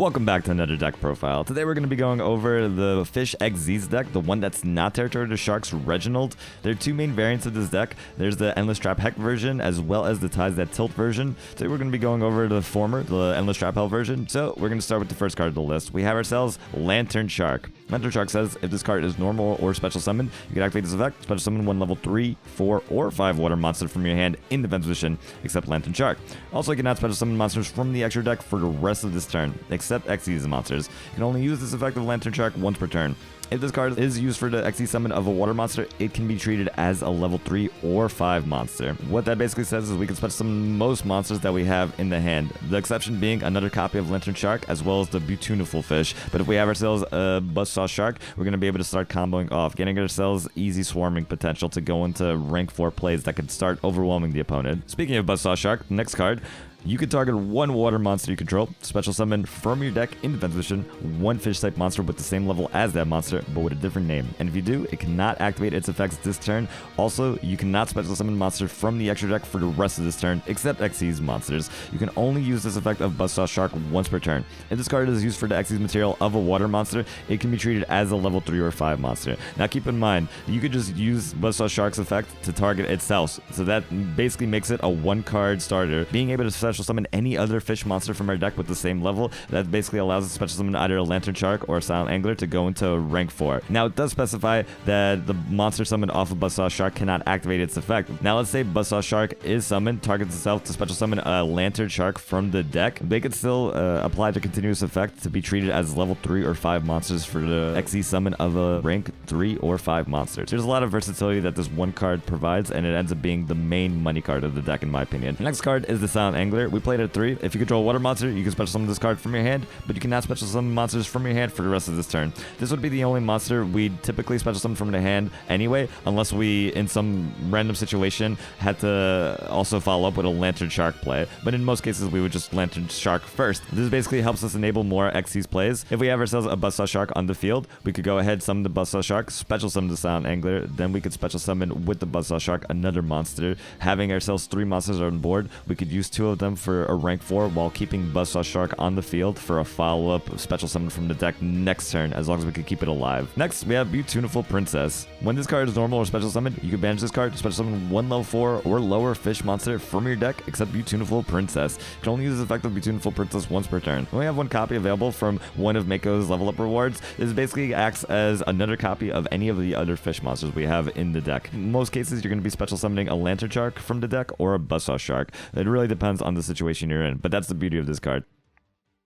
Welcome back to another deck profile. Today we're going to be going over the Fish XZ's deck, the one that's not Territory to Sharks Reginald. There are two main variants of this deck. There's the Endless Trap Heck version as well as the Ties That Tilt version. Today we're going to be going over the former, the Endless Trap Hell version. So we're going to start with the first card of the list. We have ourselves Lantern Shark. Lantern Shark says if this card is normal or special summon, you can activate this effect, special summon one level 3, 4, or 5 water monster from your hand in defense position, except Lantern Shark. Also, you cannot special summon monsters from the extra deck for the rest of this turn, except XYZ monsters. You can only use this effect of Lantern Shark once per turn. If this card is used for the XZ summon of a water monster, it can be treated as a level 3 or 5 monster. What that basically says is we can special summon most monsters that we have in the hand. The exception being another copy of Lantern Shark as well as the Beautiful Fish. But if we have ourselves a Buzzsaw Shark, we're going to be able to start comboing off, getting ourselves easy swarming potential to go into rank 4 plays that could start overwhelming the opponent. Speaking of Buzzsaw Shark, next card. You can target one water monster you control, special summon from your deck in defense position, one fish type monster with the same level as that monster, but with a different name. And if you do, it cannot activate its effects this turn. Also, you cannot special summon monsters from the extra deck for the rest of this turn, except XYZ monsters. You can only use this effect of Buzzsaw Shark once per turn. If this card is used for the XYZ material of a water monster, it can be treated as a level 3 or 5 monster. Now keep in mind, you could just use Buzzsaw Shark's effect to target itself, so that basically makes it a 1-card starter. Being able to special summon any other fish monster from our deck with the same level, that basically allows us to special summon either a Lantern Shark or a Silent Angler to go into rank 4. Now it does specify that the monster summoned off of Buzzsaw Shark cannot activate its effect. Now let's say Buzzsaw Shark is summoned, targets itself to special summon a Lantern Shark from the deck. They could still apply the continuous effect to be treated as level 3 or 5 monsters for the XZ summon of a rank 3 or 5 monsters. There's a lot of versatility that this one card provides, and it ends up being the main money card of the deck in my opinion. The next card is the Silent Angler. We played at 3. If you control a water monster, you can special summon this card from your hand, but you cannot special summon monsters from your hand for the rest of this turn. This would be the only monster we'd typically special summon from the hand anyway, unless we, in some random situation, had to also follow up with a Lantern Shark play. But in most cases, we would just Lantern Shark first. This basically helps us enable more XYZ plays. If we have ourselves a Buzzsaw Shark on the field, we could go ahead, summon the Buzzsaw Shark, special summon the Silent Angler, then we could special summon with the Buzzsaw Shark another monster. Having ourselves 3 monsters on board, we could use 2 of them for a rank 4 while keeping Buzzsaw Shark on the field for a follow-up special summon from the deck next turn, as long as we can keep it alive. Next, we have Beautiful Princess. When this card is normal or special summon, you can banish this card to special summon one level 4 or lower fish monster from your deck, except Beautiful Princess. You can only use this effect of Beautiful Princess once per turn. We only have 1 copy available from one of Mako's level up rewards. This basically acts as another copy of any of the other fish monsters we have in the deck. In most cases, you're going to be special summoning a Lantern Shark from the deck or a Buzzsaw Shark. It really depends on the situation you're in, but that's the beauty of this card.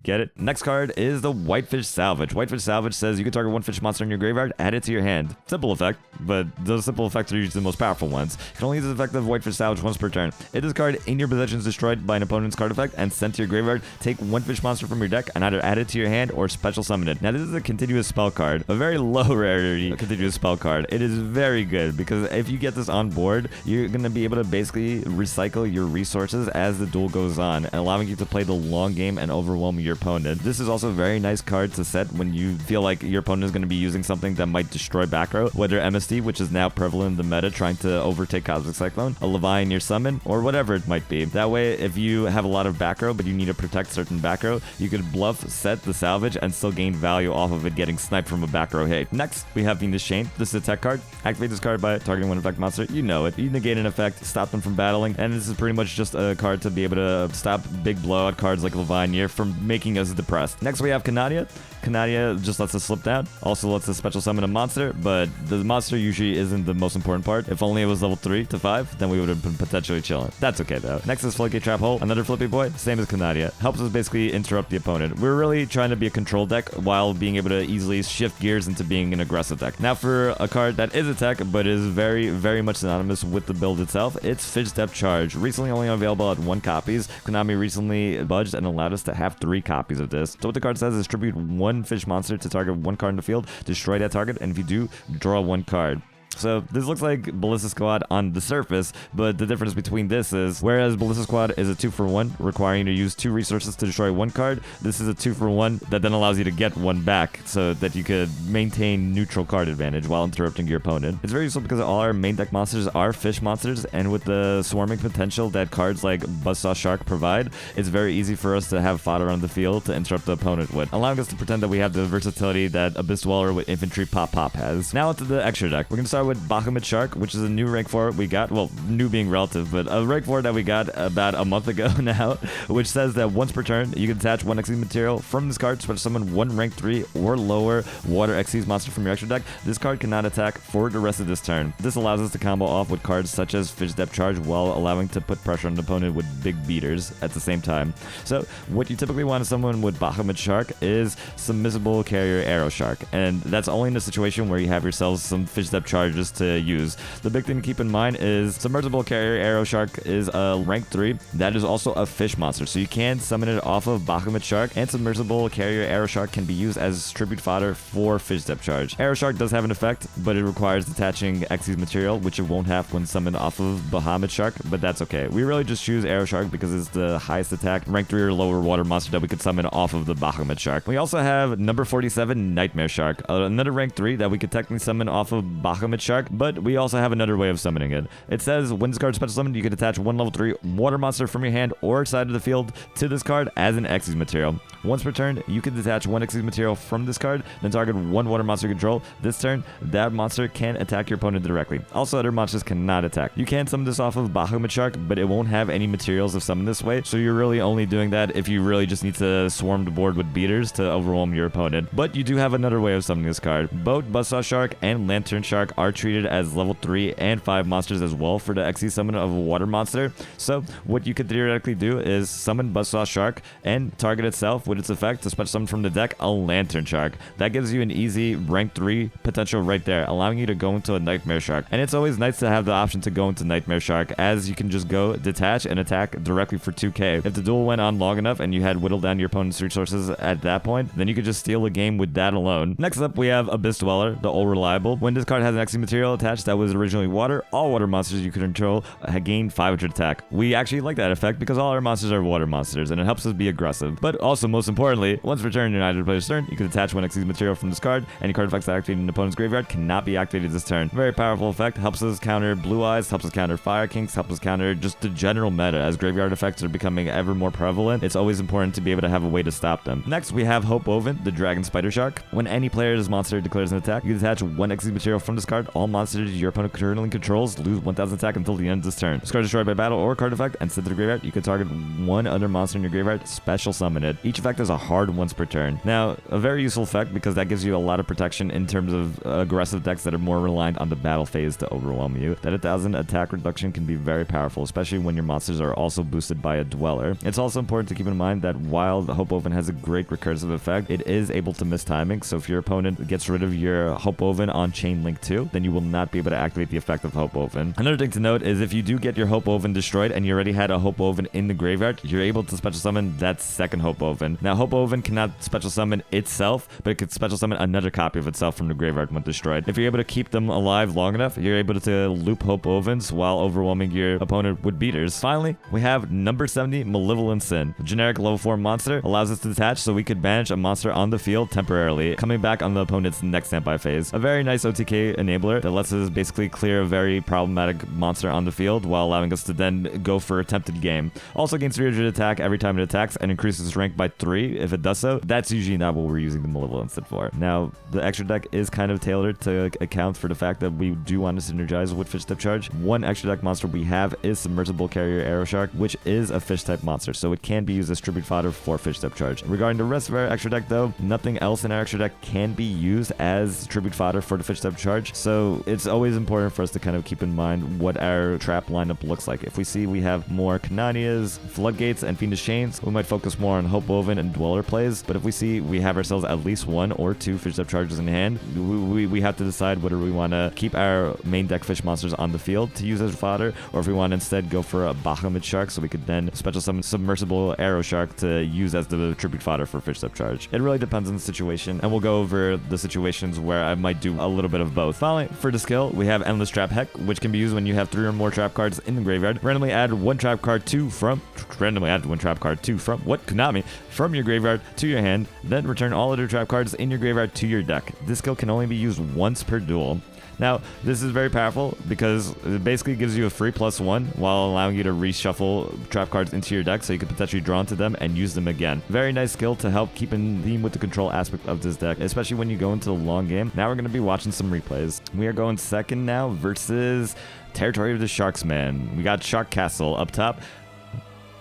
Get it? Next card is the Whitefish Salvage. Whitefish Salvage says you can target one fish monster in your graveyard, add it to your hand. Simple effect, but those simple effects are usually the most powerful ones. You can only use the effect of Whitefish Salvage once per turn. If this card in your possession is destroyed by an opponent's card effect and sent to your graveyard, take one fish monster from your deck and either add it to your hand or special summon it. Now this is a continuous spell card, a very low rarity continuous spell card. It is very good because if you get this on board, you're going to be able to basically recycle your resources as the duel goes on, allowing you to play the long game and overwhelm your opponent. This is also a very nice card to set when you feel like your opponent is going to be using something that might destroy back row, whether MST, which is now prevalent in the meta, trying to overtake Cosmic Cyclone, a Leviathan in your summon, or whatever it might be. That way, if you have a lot of back row, but you need to protect certain back row, you could bluff, set the salvage, and still gain value off of it getting sniped from a back row hit. Next, we have Fiendish Chain. This is a tech card. Activate this card by targeting one effect monster. You know it. You negate an effect, stop them from battling, and this is pretty much just a card to be able to stop big blowout cards like Leviathan from making us depressed. Next, we have Canadia. Canadia just lets us slip down. Also lets us special summon a monster, but the monster usually isn't the most important part. If only it was level 3 to 5, then we would have been potentially chilling. That's okay though. Next is Floodgate Trap Hole. Another flippy boy, same as Canadia. Helps us basically interrupt the opponent. We're really trying to be a control deck while being able to easily shift gears into being an aggressive deck. Now for a card that is a tech, but is very, very much synonymous with the build itself, it's Fish Depth Charge. Recently only available at 1 copies. Konami recently budged and allowed us to have 3 copies of this. So what the card says is tribute one fish monster to target one card in the field, destroy that target, and if you do, draw 1 card. So this looks like Ballista Squad on the surface, but the difference between this is, whereas Ballista Squad is a 2-for-1, requiring you to use 2 resources to destroy 1 card, this is a 2-for-1 that then allows you to get 1 back, so that you could maintain neutral card advantage while interrupting your opponent. It's very useful because all our main deck monsters are fish monsters, and with the swarming potential that cards like Buzzsaw Shark provide, it's very easy for us to have fodder on the field to interrupt the opponent with, allowing us to pretend that we have the versatility that Abyss Dweller with Infantry Pop has. Now into the extra deck. We're going to start with Bahamut Shark, which is a new rank 4 we got, well, new being relative, but a rank 4 that we got about a month ago now, which says that once per turn, you can attach 1 Xyz material from this card to special summon 1 rank 3 or lower water Xyz monster from your extra deck. This card cannot attack for the rest of this turn. This allows us to combo off with cards such as Fish Depth Charge while allowing to put pressure on the opponent with big beaters at the same time. So what you typically want to summon with Bahamut Shark is Submissible Carrier Arrow Shark, and that's only in a situation where you have yourselves some Fish Depth Charges to use. The big thing to keep in mind is Submersible Carrier Arrow Shark is a rank 3 that is also a fish monster, so you can summon it off of Bahamut Shark, and Submersible Carrier Arrow Shark can be used as tribute fodder for Fish Depth Charge. Arrow Shark does have an effect, but it requires detaching Xyz material, which it won't have when summoned off of Bahamut Shark, but that's okay. We really just choose Arrow Shark because it's the highest attack, rank 3 or lower water monster that we could summon off of the Bahamut Shark. We also have number 47, Nightmare Shark, another rank 3 that we could technically summon off of Bahamut Shark, but we also have another way of summoning it. It says when this card is special summoned, you can attach 1 level 3 water monster from your hand or side of the field to this card as an Xyz material. Once per turn, you can detach 1 Xyz material from this card, then target 1 water monster control. This turn, that monster can attack your opponent directly. Also, other monsters cannot attack. You can summon this off of Bahamut Shark, but it won't have any materials if summoned this way, so you're really only doing that if you really just need to swarm the board with beaters to overwhelm your opponent. But you do have another way of summoning this card. Both Buzzsaw Shark and Lantern Shark are treated as level 3 and 5 monsters as well for the Xyz summon of a water monster. So what you could theoretically do is summon Buzzsaw Shark and target itself with its effect to special summon from the deck a Lantern Shark. That gives you an easy rank 3 potential right there, allowing you to go into a Nightmare Shark. And it's always nice to have the option to go into Nightmare Shark, as you can just go detach and attack directly for 2k. If the duel went on long enough and you had whittled down your opponent's resources at that point, then you could just steal a game with that alone. Next up, we have Abyss Dweller, the All Reliable. When this card has an Xyz material attached that was originally water, all water monsters you control gain 500 attack. We actually like that effect because all our monsters are water monsters, and it helps us be aggressive. But also, most importantly, once per turn in either player's turn, you can attach 1 Xyz material from this card. Any card effects that activate in an opponent's graveyard cannot be activated this turn. Very powerful effect. Helps us counter Blue Eyes, helps us counter Fire Kinks, helps us counter just the general meta. As graveyard effects are becoming ever more prevalent, it's always important to be able to have a way to stop them. Next, we have Hope Oven, the Dragon Spider Shark. When any player's monster declares an attack, you can attach 1 Xyz material from this card. All monsters your opponent currently controls lose 1000 attack until the end of this turn. This card is destroyed by battle or card effect and sent to the graveyard. You can target 1 other monster in your graveyard, special summon it. Each effect is a hard once per turn. Now, a very useful effect because that gives you a lot of protection in terms of aggressive decks that are more reliant on the battle phase to overwhelm you. That 1000 attack reduction can be very powerful, especially when your monsters are also boosted by a Dweller. It's also important to keep in mind that while the Hope Oven has a great recursive effect, it is able to miss timing, so if your opponent gets rid of your Hope Oven on Chain Link 2, then you will not be able to activate the effect of Hope Oven. Another thing to note is if you do get your Hope Oven destroyed and you already had a Hope Oven in the graveyard, you're able to special summon that second Hope Oven. Now, Hope Oven cannot special summon itself, but it could special summon another copy of itself from the graveyard when destroyed. If you're able to keep them alive long enough, you're able to loop Hope Ovens while overwhelming your opponent with beaters. Finally, we have number 70, Malevolent Sin. The generic level 4 monster allows us to detach so we could banish a monster on the field temporarily, coming back on the opponent's next standby phase. A very nice OTK enabler that lets us basically clear a very problematic monster on the field while allowing us to then go for attempted game. Also gains 300 attack every time it attacks and increases its rank by 3 if it does so. That's usually not what we're using the Malevolent Sin for. Now, the extra deck is kind of tailored to account for the fact that we do want to synergize with Fish Depth Charge. One extra deck monster we have is Submersible Carrier Arrow Shark, which is a fish type monster, so it can be used as tribute fodder for Fish Depth Charge. Regarding the rest of our extra deck though, nothing else in our extra deck can be used as tribute fodder for the Fish Depth Charge, so it's always important for us to kind of keep in mind what our trap lineup looks like. If we see we have more Kananias, Floodgates, and Fiendish Chains, we might focus more on Hope Oven and Dweller plays, but if we see we have ourselves at least 1 or 2 Fish Depth Charges in hand, we have to decide whether we want to keep our main deck fish monsters on the field to use as fodder, or if we want to instead go for a Bahamut Shark so we could then special summon Submersible Arrow Shark to use as the tribute fodder for Fish Depth Charge. It really depends on the situation, and we'll go over the situations where I might do a little bit of both. Finally, Finally, for the skill, we have Endless Trap Heck, which can be used when you have 3 or more trap cards in the graveyard. Randomly add one trap card from what? Konami, from your graveyard to your hand, then return all other trap cards in your graveyard to your deck. This skill can only be used once per duel. Now, this is very powerful because it basically gives you a free +1 while allowing you to reshuffle trap cards into your deck so you can potentially draw into them and use them again. Very nice skill to help keep in theme with the control aspect of this deck, especially when you go into the long game. Now we're going to be watching some replays. We are going second now versus Territory of the Sharks, man. We got Shark Castle up top.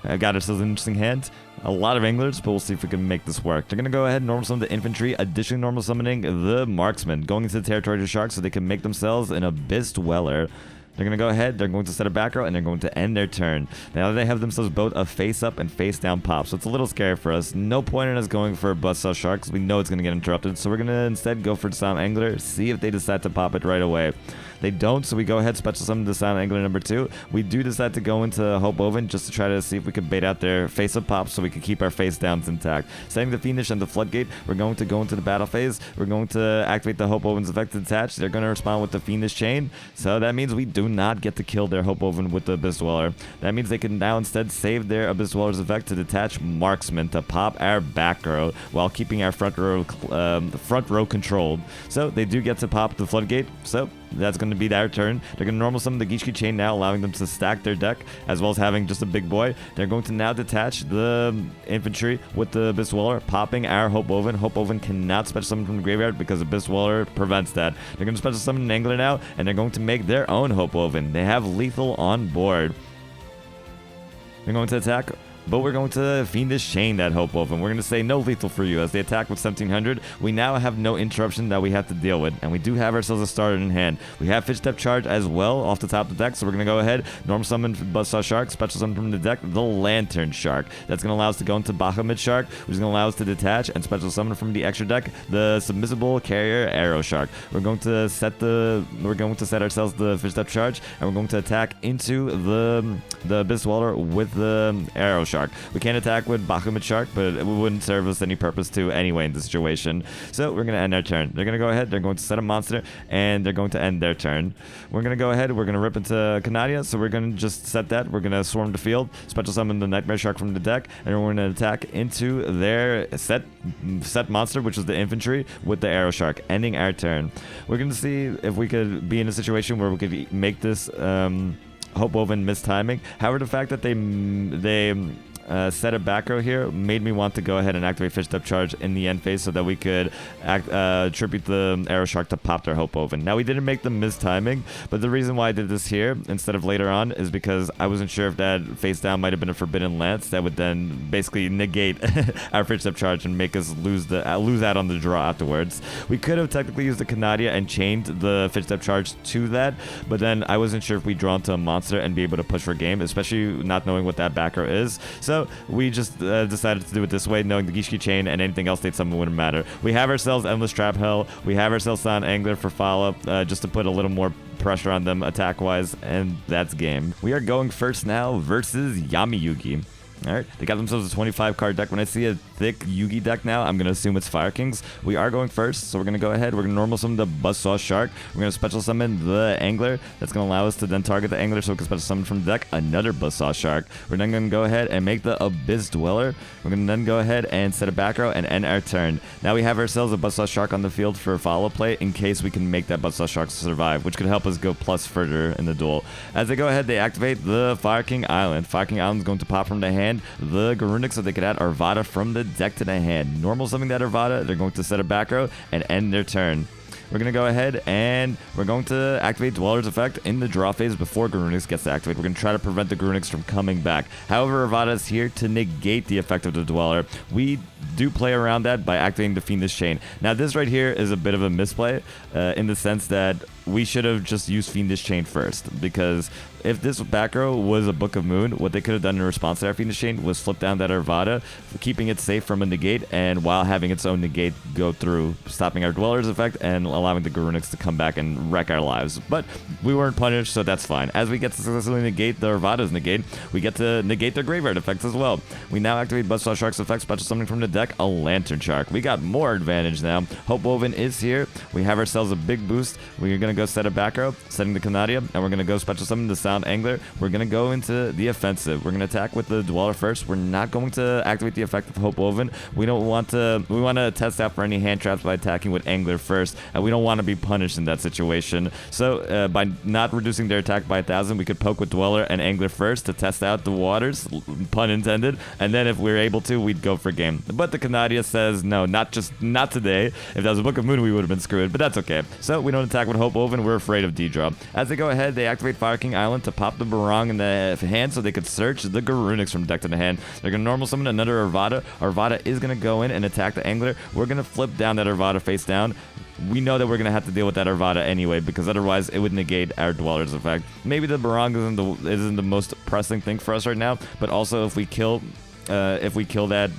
I got ourselves an interesting hand. A lot of anglers, but we'll see if we can make this work. They're going to go ahead and normal summon the infantry, additionally normal summoning the marksman, going into the territory of the sharks so they can make themselves an Abyss Dweller. They're going to go ahead, they're going to set a back row, and they're going to end their turn. Now they have themselves both a face-up and face-down pop, so it's a little scary for us. No point in us going for Buzzsaw Shark, because we know it's going to get interrupted, so we're going to instead go for Silent Angler, see if they decide to pop it right away. They don't, so we go ahead, special summon the Silent Angler number 2. We do decide to go into Hope Oven just to try to see if we can bait out their face-up pops so we can keep our face-downs intact. Setting the Fiendish and the Floodgate, we're going to go into the battle phase. We're going to activate the Hope Oven's effect to detach. They're going to respond with the Fiendish Chain, so that means we do not get to kill their Hope Oven with the Abyss Dweller. That means they can now instead save their Abyss Dweller's effect to detach Marksman to pop our back row while keeping our front row controlled. So they do get to pop the Floodgate, so that's going to be their turn. They're going to normal summon the Gishki Chain now, allowing them to stack their deck, as well as having just a big boy. They're going to now detach the infantry with the Abyss Dweller, popping our Hope Oven. Hope Oven cannot special summon from the graveyard because Abyss Dweller prevents that. They're going to special summon an Angler now, and they're going to make their own Hope Oven. They have lethal on board. They're going to attack, but we're going to Fiendish Chain that Hope Oven. We're going to say no lethal for you as they attack with 1700. We now have no interruption that we have to deal with, and we do have ourselves a starter in hand. We have Fish Step Charge as well off the top of the deck, so we're going to go ahead, normal summon Buzzsaw Shark, special summon from the deck, the Lantern Shark. That's going to allow us to go into Bahamut Shark, which is going to allow us to detach and special summon from the extra deck, the Submissible Carrier Arrow Shark. We're going to set ourselves the Fish Step Charge, and we're going to attack into the Abyss Dweller with the Arrow Shark. We can't attack with Bahamut Shark, but it wouldn't serve us any purpose to anyway in this situation. So we're going to end our turn. They're going to go ahead, they're going to set a monster, and they're going to end their turn. We're going to go ahead, we're going to rip into Canadia, so we're going to just set that. We're going to swarm the field, special summon the Nightmare Shark from the deck, and we're going to attack into their set monster, which is the infantry, with the Arrow Shark, ending our turn. We're going to see if we could be in a situation where we could make this Hope Oven mistiming. However, the fact that they set a back row here made me want to go ahead and activate Fish Step Charge in the end phase so that we could tribute the Arrow Shark to pop their Hope Oven. Now, we didn't make the mistiming, but the reason why I did this here instead of later on is because I wasn't sure if that face down might have been a Forbidden Lance that would then basically negate our Fish Step Charge and make us lose out on the draw afterwards. We could have technically used the Canadia and chained the Fish Step Charge to that, but then I wasn't sure if we'd draw into a monster and be able to push for game, especially not knowing what that back row is. So we just decided to do it this way, knowing the Gishki Chain and anything else they'd summon wouldn't matter. We have ourselves Endless Trap Hell. We have ourselves Silent Angler for follow-up, just to put a little more pressure on them attack-wise, and that's game. We are going first now versus Yami Yugi. Alright, they got themselves a 25 card deck. When I see a thick Yugi deck now, I'm going to assume it's Fire Kings. We are going first, so we're going to go ahead. We're going to normal summon the Buzzsaw Shark. We're going to special summon the Angler. That's going to allow us to then target the Angler so we can special summon from the deck another Buzzsaw Shark. We're then going to go ahead and make the Abyss Dweller. We're going to then go ahead and set a back row and end our turn. Now we have ourselves a Buzzsaw Shark on the field for follow play in case we can make that Buzzsaw Shark survive, which could help us go plus further in the duel. As they go ahead, they activate the Fire King Island. Fire King Island is going to pop from the hand the Garunic so they could add Arvada from the deck to the hand. Normal summoning that Arvada, they're going to set a back row and end their turn. We're going to go ahead and we're going to activate Dweller's effect in the draw phase before Garunix gets to activate. We're going to try to prevent the Garunix from coming back. However, Arvada is here to negate the effect of the Dweller. We do play around that by activating the Fiendish Chain. Now, this right here is a bit of a misplay in the sense that we should have just used Fiendish Chain first, because if this back row was a Book of Moon, what they could have done in response to our Fiendish Chain was flip down that Arvada, keeping it safe from a negate, and while having its own negate go through, stopping our Dweller's effect and allowing the Garunix to come back and wreck our lives. But we weren't punished, so that's fine. As we get to successfully negate the Arvada's negate, we get to negate their graveyard effects as well. We now activate Buzzsaw Shark's effect, special summoning from the deck, a Lantern Shark. We got more advantage now. Hope Woven is here. We have ourselves a big boost. We're going to go set a back row, setting the Canadia, and we're going to go special summon the Sound Angler. We're going to go into the offensive. We're going to attack with the Dweller first. We're not going to activate the effect of Hope Woven. We want to test out for any hand traps by attacking with Angler first, and we don't want to be punished in that situation. So by not reducing their attack by 1,000, we could poke with Dweller and Angler first to test out the waters, pun intended, and then if we're able to, we'd go for game. But the Canadia says, no, not today. If that was a Book of Moon, we would have been screwed, but that's okay. So we don't attack with Hope Woven. We're afraid of D-draw. As they go ahead, they activate Fire King Island to pop the Barong in the hand so they could search the Garunix from deck to the hand. They're going to normal summon another Arvada. Arvada is going to go in and attack the Angler. We're going to flip down that Arvada face down. We know that we're going to have to deal with that Arvada anyway, because otherwise it would negate our Dweller's effect. Maybe the Barong isn't the most pressing thing for us right now, but also if we kill that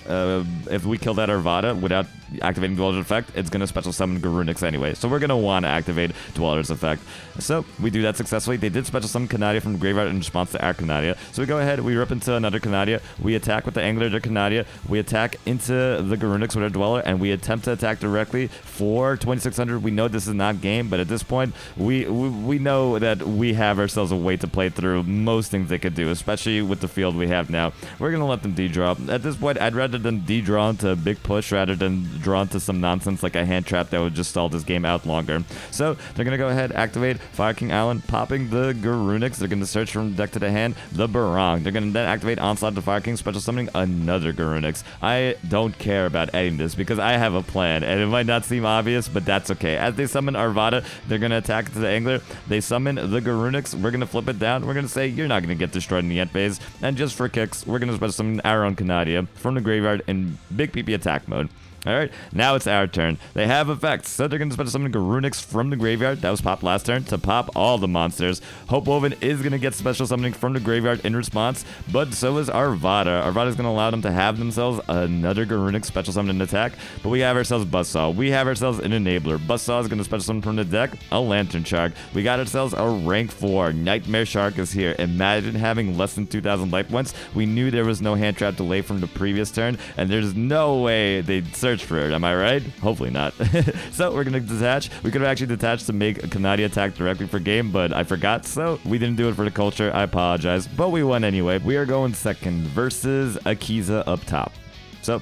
Arvada without activating Dweller's effect, it's going to special summon Garunix anyway. So we're going to want to activate Dweller's effect. So we do that successfully. They did special summon Canadia from the graveyard in response to our Canadia. So we go ahead, we rip into another Canadia. We attack with the Angler, their Canadia. We attack into the Garunix with our Dweller, and we attempt to attack directly for 2600. We know this is not game, but at this point, we know that we have ourselves a way to play through most things they could do, especially with the field we have now. We're going to let them D-draw. At this point, I'd rather them D-draw into a big push rather than draw into some nonsense like a hand trap that would just stall this game out longer. So they're going to go ahead, activate Fire King Island, popping the Garunix. They're going to search from deck to the hand the Barong. They're going to then activate Onslaught to Fire King, special summoning another Garunix. I don't care about editing this because I have a plan, and it might not seem obvious, but that's okay. As they summon Arvada, they're going to attack to the Angler. They summon the Garunix. We're going to flip it down. We're going to say, you're not going to get destroyed in the end phase, and just for kicks, we're going to special summon our own Canadia from the graveyard in big PP attack mode. Alright, now it's our turn. They have effects, so they're going to special summon Garunix from the graveyard, that was popped last turn, to pop all the monsters. Hope Woven is going to get special summoning from the graveyard in response, but so is Arvada. Arvada is going to allow them to have themselves another Garunix special summon attack, but we have ourselves Buzzsaw. We have ourselves an Enabler. Buzzsaw is going to special summon from the deck a Lantern Shark. We got ourselves a rank 4. Nightmare Shark is here. Imagine having less than 2,000 life points. We knew there was no hand trap delay from the previous turn, and there's no way they'd search for it. Am I right? Hopefully not. So we're going to detach. We could have actually detached to make a Canadia attack directly for game, but I forgot, so we didn't do it for the culture. I apologize, but we won anyway. We are going second versus Akiza up top. So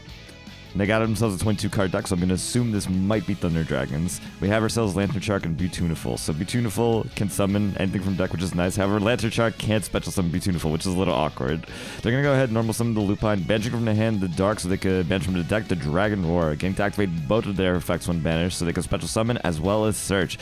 they got themselves a 22 card deck, so I'm going to assume this might be Thunder Dragons. We have ourselves Lantern Shark and Beautuniful. So Beautuniful can summon anything from deck, which is nice. However, Lantern Shark can't special summon Beautuniful, which is a little awkward. They're going to go ahead and normal summon the Lupine, banishing from the hand the Dark so they could banish from the deck the Dragon Roar. Getting to activate both of their effects when banished so they can special summon as well as search.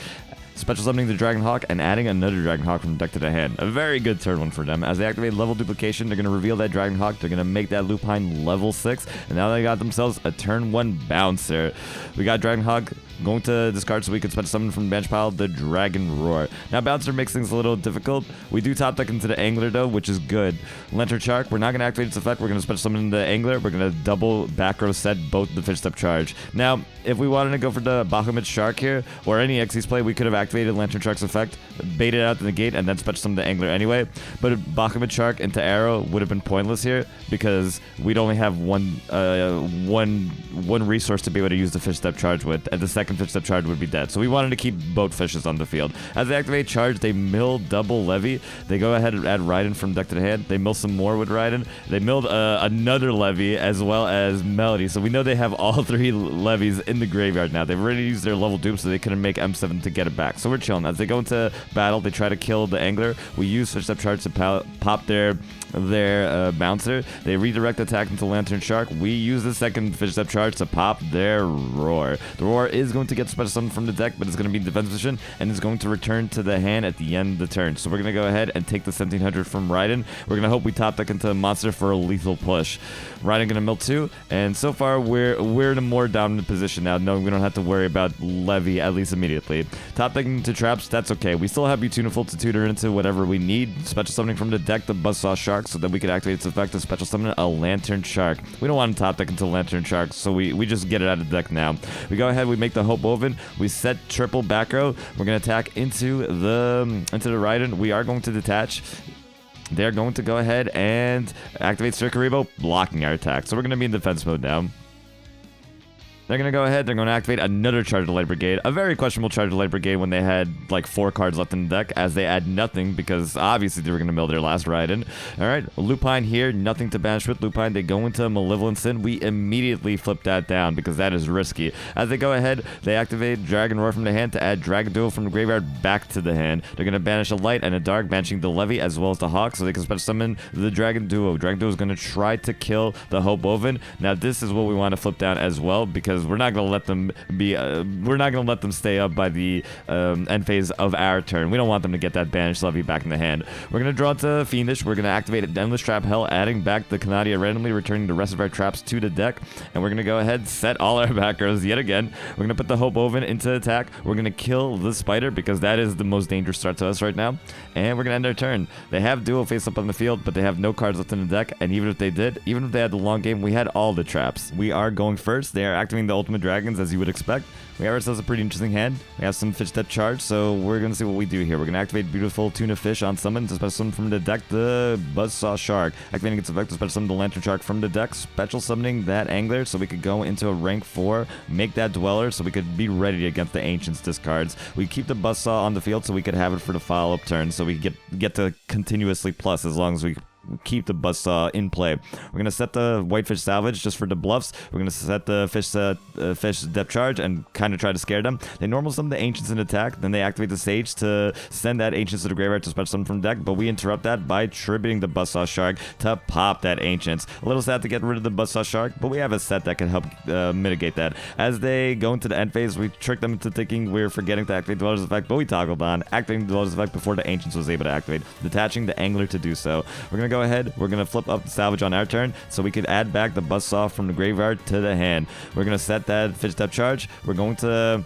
Special summoning the Dragon Hawk and adding another Dragon Hawk from deck to the hand. A very good turn one for them. As they activate level duplication, they're going to reveal that Dragon Hawk. They're going to make that Lupine level 6. And now they got themselves a turn 1 bouncer. We got Dragon Hawk going to discard so we could special summon from the bench pile the Dragon Roar. Now Bouncer makes things a little difficult. We do top deck into the Angler though, which is good. Lantern Shark, we're not going to activate its effect. We're going to special summon the Angler. We're going to double back row set both the Fish Step Charge. Now, if we wanted to go for the Bahamut Shark here, or any Xyz play, we could have activated Lantern Shark's effect, baited out to the gate, and then special summon the Angler anyway. But Bahamut Shark into Arrow would have been pointless here because we'd only have one resource to be able to use the Fish Step Charge with, and the second Fish Step Charge would be dead. So we wanted to keep both fishes on the field. As they activate Charge, they mill double Levy. They go ahead and add Raiden from deck to the hand. They mill some more with Raiden. They milled another Levy as well as Melody. So we know they have all 3 levies in the graveyard now. They've already used their level dupe, so they couldn't make M7 to get it back. So we're chilling. As they go into battle, they try to kill the Angler. We use Fish Step Charge to pop their Bouncer. They redirect attack into Lantern Shark. We use the second Fish Step Charge to pop their Roar. The Roar is going to get special summoned from the deck, but it's going to be in defense position and is going to return to the hand at the end of the turn. So we're going to go ahead and take the 1700 from Raiden. We're going to hope we top deck into a monster for a lethal push. Raiden going to mill 2, and so far we're in a more dominant position now, knowing we don't have to worry about Levy, at least immediately. Top decking into traps, that's okay. We still have Beautuniful to tutor into whatever we need. Special summoning from the deck the Buzzsaw Shark so that we could activate its effect to special summon a Lantern Shark. We don't want to top deck into Lantern Shark, so we just get it out of the deck now. We go ahead, we make the Hope Woven, we set triple back row. We're going to attack into the Raiden. We are going to detach. They're going to go ahead and activate Circaribo, blocking our attack. So we're going to be in defense mode now. they're going to go ahead. They're going to activate another Charge the Light Brigade. A very questionable Charge the Light Brigade when they had like 4 cards left in the deck, as they add nothing because obviously they were going to mill their last Raiden. All right, Lupine here, nothing to banish with Lupine. They go into Malevolent Sin. We immediately flip that down because that is risky. As they go ahead, they activate Dragon Roar from the hand to add Dragon Duel from the graveyard back to the hand. They're going to banish a light and a dark, banishing the Levy as well as the Hawk, so they can special summon the Dragon Duo. Dragon Duo is going to try to kill the Hoboken. Now this is what we want to flip down as well, because we're not going to let them be we're not going to let them stay up by the end phase of our turn. We don't want them to get that banished Levy back in the hand. We're going to draw to Fiendish. We're going to activate Endless Trap Hell, adding back the Canadia randomly, returning the rest of our traps to the deck, and we're going to go ahead, set all our back rows yet again. We're going to put the Hoboken into attack. We're going to kill the Spider because that is the most dangerous threat to us right now, and we're going to end our turn. They have Duo face up on the field, but they have no cards left in the deck, and even if they did, even if they had the long game, we had all the traps. We are going first. They are activating the Ultimate Dragons, as you would expect. We have ourselves a pretty interesting hand. We have some Fish Step Charge, so we're going to see what we do here. We're going to activate Beautiful Tuna Fish on summon to special summon from the deck the Buzzsaw Shark. Activating its effect to special summon the Lantern Shark from the deck, special summoning that Angler so we could go into a rank 4, make that Dweller so we could be ready against the Ancients discards. We keep the Buzzsaw on the field so we could have it for the follow-up turn, so we get to continuously plus as long as we keep the Buzzsaw in play. We're going to set the Whitefish Salvage just for the bluffs. We're going to set the Fish Depth Charge and kind of try to scare them. They normal summon the Ancients in attack, then they activate the Sage to send that Ancients to the graveyard to special summon from the deck, but we interrupt that by tributing the Buzzsaw Shark to pop that Ancients. A little sad to get rid of the Buzzsaw Shark, but we have a set that can help mitigate that. As they go into the end phase, we trick them into thinking we're forgetting to activate Dweller's Effect, but we toggled on activating the Dweller's Effect before the Ancients was able to activate, detaching the Angler to do so. We're going to go ahead, we're going to flip up the Salvage on our turn so we could add back the Buzzsaw from the graveyard to the hand. We're going to set that Fish Step Charge. We're going to...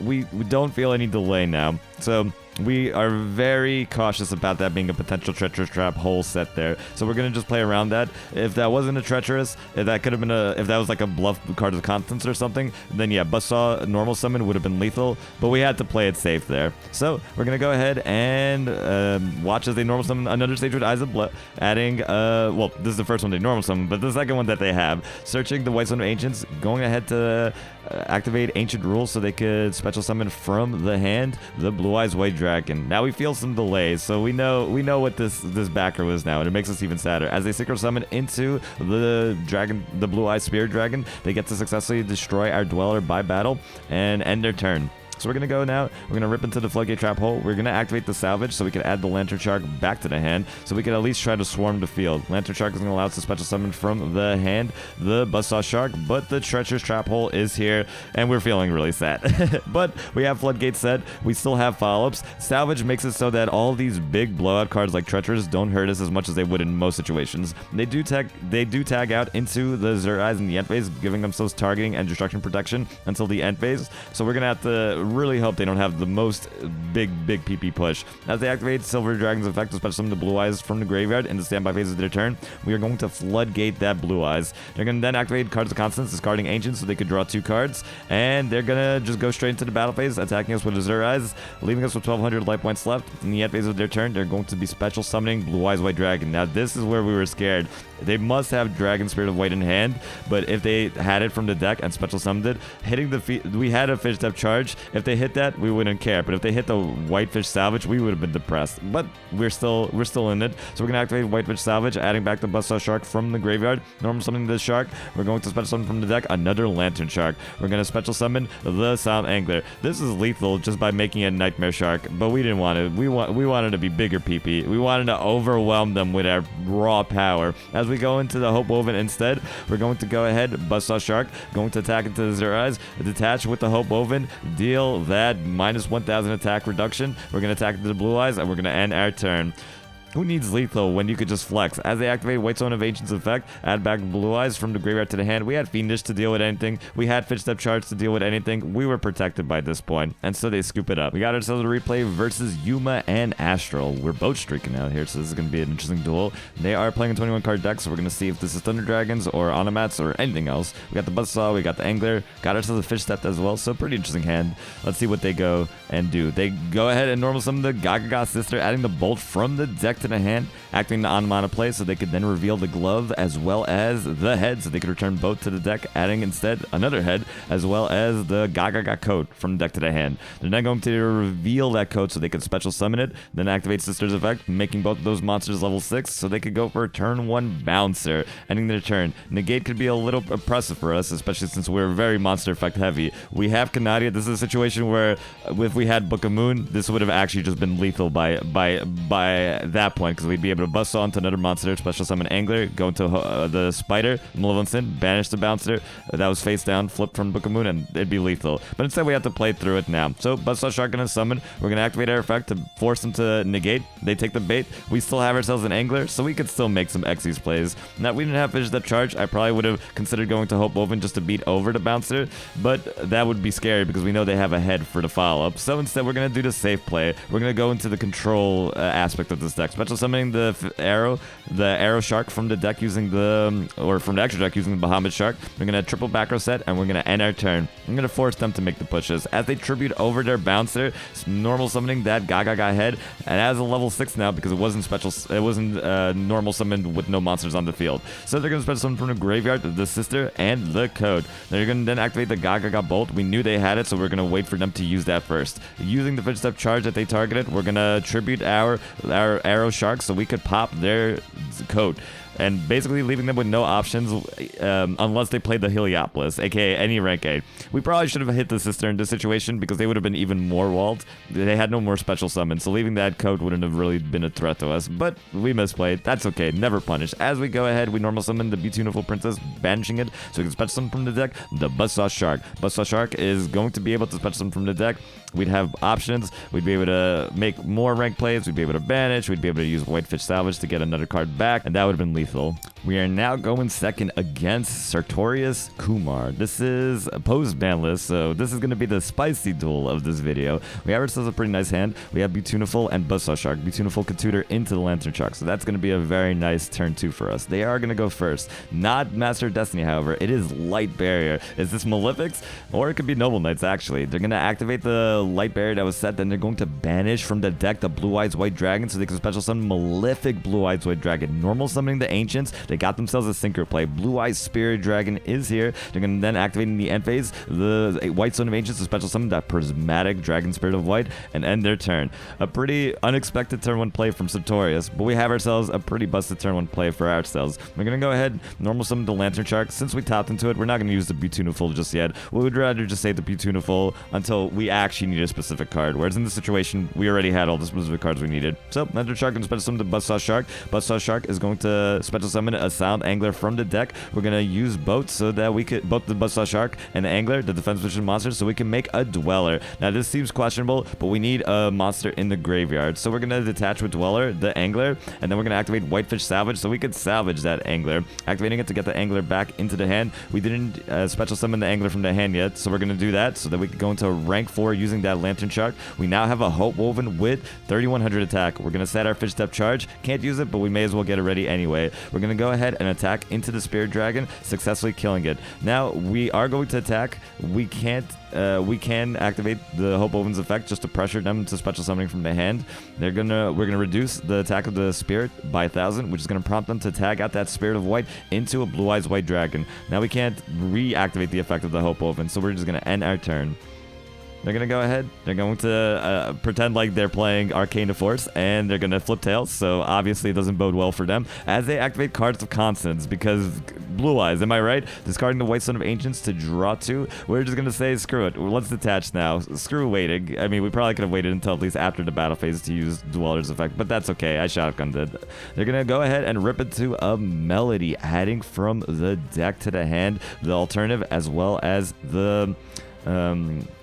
We don't feel any delay now, so we are very cautious about that being a potential treacherous trap whole set there. So we're gonna just play around that. If that wasn't a treacherous, if that could have been if that was like a bluff card of Constance or something, then yeah, Buzzsaw normal summon would have been lethal, but we had to play it safe there. So we're gonna go ahead and watch as they normal summon another Sage with Eyes of Blood, adding well, this is the first one they normal summon, but the second one that they have, searching the White Stone of Ancients, going ahead to activate Ancient Rules so they could special summon from the hand the Blue Eyes White Dragon. Now we feel some delays, so we know what this backer was now, and it makes us even sadder. As they synchro summon into the dragon, the Blue Eyes Spirit Dragon, they get to successfully destroy our Dweller by battle and end their turn. So we're going to go now, we're going to rip into the Floodgate Trap Hole, we're going to activate the Salvage so we can add the Lantern Shark back to the hand, so we can at least try to swarm the field. Lantern Shark is going to allow us to special summon from the hand the Buzzsaw Shark, but the Treacherous Trap Hole is here, and we're feeling really sad. But we have Floodgate set, we still have follow-ups. Salvage makes it so that all these big blowout cards like Treacherous don't hurt us as much as they would in most situations. They do tag out into the Azure Eyes in the end phase, giving themselves targeting and destruction protection until the end phase, so we're going to have to really hope they don't have the most big PP push. As they activate Silver Dragon's effect to special summon the Blue Eyes from the graveyard in the standby phase of their turn, we are going to Floodgate that Blue Eyes. They're going to then activate Cards of Constance, discarding Ancients so they could draw 2 cards, and they're going to just go straight into the battle phase, attacking us with Azure Eyes, leaving us with 1200 life points left. In the end phase of their turn, they're going to be special summoning Blue Eyes White Dragon. Now this is where we were scared. They must have Dragon Spirit of White in hand, but if they had it from the deck and special summoned it, hitting the we had a Fish Step Charge. If they hit that, we wouldn't care. But if they hit the Whitefish Salvage, we would have been depressed. But we're still in it. So we're gonna activate Whitefish Salvage, adding back the Buzzsaw Shark from the graveyard. Normal summoning the shark. We're going to special summon from the deck another Lantern Shark. We're gonna special summon the Silent Angler. This is lethal just by making it Nightmare Shark, but we didn't want it. We wanted to be bigger PP. We wanted to overwhelm them with our raw power. As we go into the Hoboken instead, we're going to go ahead, Buzzsaw Shark, going to attack into the Azure Eyes, detach with the Hoboken, deal that minus 1000 attack reduction. We're going to attack into the Blue Eyes, and we're going to end our turn. Who needs lethal when you could just flex? As they activate White Stone of Ancients effect, add back Blue Eyes from the graveyard to the hand. We had Fiendish to deal with anything. We had Fish Step Charge to deal with anything. We were protected by this point, and so they scoop it up. We got ourselves a replay versus Yuma and Astral. We're both streaking out here, so this is going to be an interesting duel. They are playing a 21 card deck, so we're going to see if this is Thunder Dragons or Onomats or anything else. We got the Buzzsaw, we got the Angler, got ourselves a Fish Step as well, so pretty interesting hand. Let's see what they go and do. They go ahead and normal summon the Gaga Sister, adding the Bolt from the deck deck to the hand, activating the onomatopoeia so they could then reveal the glove as well as the head, so they could return both to the deck, adding instead another head as well as the Gaga code from the deck to the hand. They're then going to reveal that code so they could special summon it, then activate Sister's Effect, making both of those monsters level 6 so they could go for a turn 1 bouncer, ending their turn. Negate could be a little oppressive for us, especially since we're very monster effect heavy. We have Canadia. This is a situation where if we had Book of Moon, this would have actually just been lethal by that point, because we'd be able to bust on to another monster, special summon Angler, go into the Spider, Malevolent, banish the bouncer that was face down, flip from Book of Moon, and it'd be lethal. But instead we have to play through it now. So Buzzsaw Shark gonna summon. We're gonna activate our effect to force them to negate. They take the bait. We still have ourselves an Angler, so we could still make some Xyz plays. Now, we didn't have Fish Step Charge. I probably would have considered going to Hope Woven just to beat over the bouncer, but that would be scary because we know they have a head for the follow-up. So instead, we're going to do the safe play. We're going to go into the control aspect of this deck. Special summoning the Arrow Shark from the deck using from the extra deck using the Bahamut Shark. We're going to triple back row set, and we're going to end our turn. I'm going to force them to make the pushes. As they tribute over their bouncer, normal summoning that Gaga head, and as a level 6 now because it wasn't normal summoned with no monsters on the field. So they're going to special summon from the graveyard the Sister and the code. They're going to then activate the Gaga Bolt. We knew they had it, so we're going to wait for them to use that first. Using the Fish Step Charge that they targeted, we're going to tribute our Arrow Shark so we could pop their code, and basically leaving them with no options unless they played the Heliopolis, aka any rank A. We probably should have hit the Sister in this situation because they would have been even more walled. They had no more special summons, so leaving that code wouldn't have really been a threat to us, but we misplayed. That's okay, never punished. As we go ahead, we normal summon the Beautiful Princess, banishing it so we can special summon from the deck the Buzzsaw Shark. Buzzsaw Shark is going to be able to special summon from the deck. We'd have options. We'd be able to make more rank plays. We'd be able to banish. We'd be able to use Whitefish Salvage to get another card back, and that would have been lethal. We are now going second against Sartorius Kumar. This is a post-ban list, so this is going to be the spicy duel of this video. We have ourselves a pretty nice hand. We have Beautiful and Buzzsaw Shark. Beautiful can tutor into the Lantern Shark, so that's going to be a very nice turn 2 for us. They are going to go first. Not Master of Destiny, however. It is Light Barrier. Is this Malefics? Or it could be Noble Knights, actually. They're going to activate the Light Barrier that was set, then they're going to banish from the deck the Blue Eyes White Dragon so they can special summon Malefic Blue Eyes White Dragon. Normal summoning the Ancients. They got themselves a synchro play. Blue Eyes Spirit Dragon is here. They're going to then activate in the end phase the White Stone of Ancients to special summon that Prismatic Dragon Spirit of White and end their turn. A pretty unexpected turn 1 play from Sartorius, but we have ourselves a pretty busted turn 1 play for ourselves. We're going to go ahead, normal summon the Lantern Shark. Since we tapped into it, we're not going to use the Beautiful just yet. We would rather just say the Beautiful until we actually need a specific card, whereas in this situation, we already had all the specific cards we needed. So, Lantern Shark can special summon the Buzzsaw Shark. Buzzsaw Shark is going to special summon a Sound Angler from the deck. We're going to use both so that we could, both the Buzzsaw Shark and the Angler, the defense vision monsters, so we can make a Dweller. Now, this seems questionable, but we need a monster in the graveyard. So we're going to detach with Dweller, the Angler, and then we're going to activate Whitefish Salvage so we could salvage that Angler. Activating it to get the Angler back into the hand. We didn't special summon the Angler from the hand yet, so we're going to do that so that we can go into rank 4 using that Lantern Shark. We now have a Hope Woven with 3100 attack. We're going to set our Fish Step Charge. Can't use it, but we may as well get it ready anyway. We're going to go ahead and attack into the Spirit Dragon, successfully killing it. Now, we are going to attack. We can activate the Hope Woven's effect just to pressure them to special summoning from the hand. We're gonna reduce the attack of the Spirit by 1000, which is gonna prompt them to tag out that Spirit of White into a Blue Eyes White Dragon. Now we can't reactivate the effect of the Hope Woven, so we're just gonna end our turn. They're going to go ahead. They're going to pretend like they're playing Arcane Force, and they're going to flip tails, so obviously it doesn't bode well for them, as they activate Cards of Constance, because Blue Eyes, am I right? Discarding the White Stone of Ancients to draw 2. We're just going to say, screw it. Let's detach now. Screw waiting. I mean, we probably could have waited until at least after the battle phase to use Dweller's effect, but that's okay. I shotgunned it. They're going to go ahead and rip it to a Melody, adding from the deck to the hand the alternative as well as the...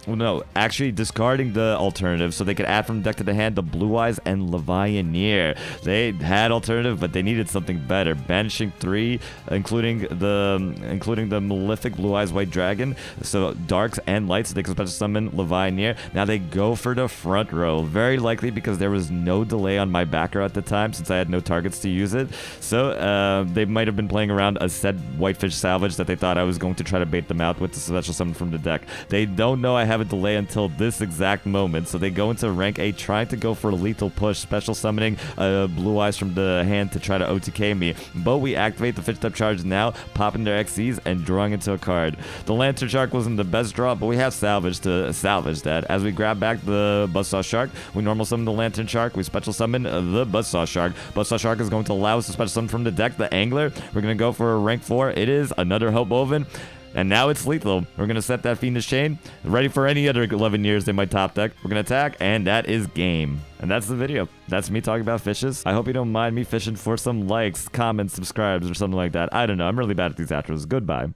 well, no, actually discarding the alternative so they could add from deck to the hand the Blue Eyes and Levianeer. They had alternative, but they needed something better. Banishing 3, including the Malefic Blue Eyes White Dragon, so darks and lights, so they can special summon Levianeer. Now they go for the front row, very likely because there was no delay on my back row at the time since I had no targets to use it. So they might have been playing around a set Whitefish Salvage that they thought I was going to try to bait them out with the special summon from the deck. They don't know I have a delay until this exact moment, so they go into rank 8 trying to go for a lethal push, special summoning Blue Eyes from the hand to try to OTK me. But we activate the Fish Type charge now, popping their XCs and drawing into a card. The Lantern Shark wasn't the best draw, but we have salvage to salvage that. As we grab back the Buzzsaw Shark, we normal summon the Lantern Shark, we special summon the Buzzsaw Shark. Buzzsaw Shark is going to allow us to special summon from the deck the Angler. We're going to go for a rank 4. It is another Hoboken. And now it's lethal. We're going to set that Fiendish Chain. Ready for any other 11 years in my top deck. We're going to attack, and that is game. And that's the video. That's me talking about fishes. I hope you don't mind me fishing for some likes, comments, subscribes, or something like that. I don't know. I'm really bad at these outros. Goodbye.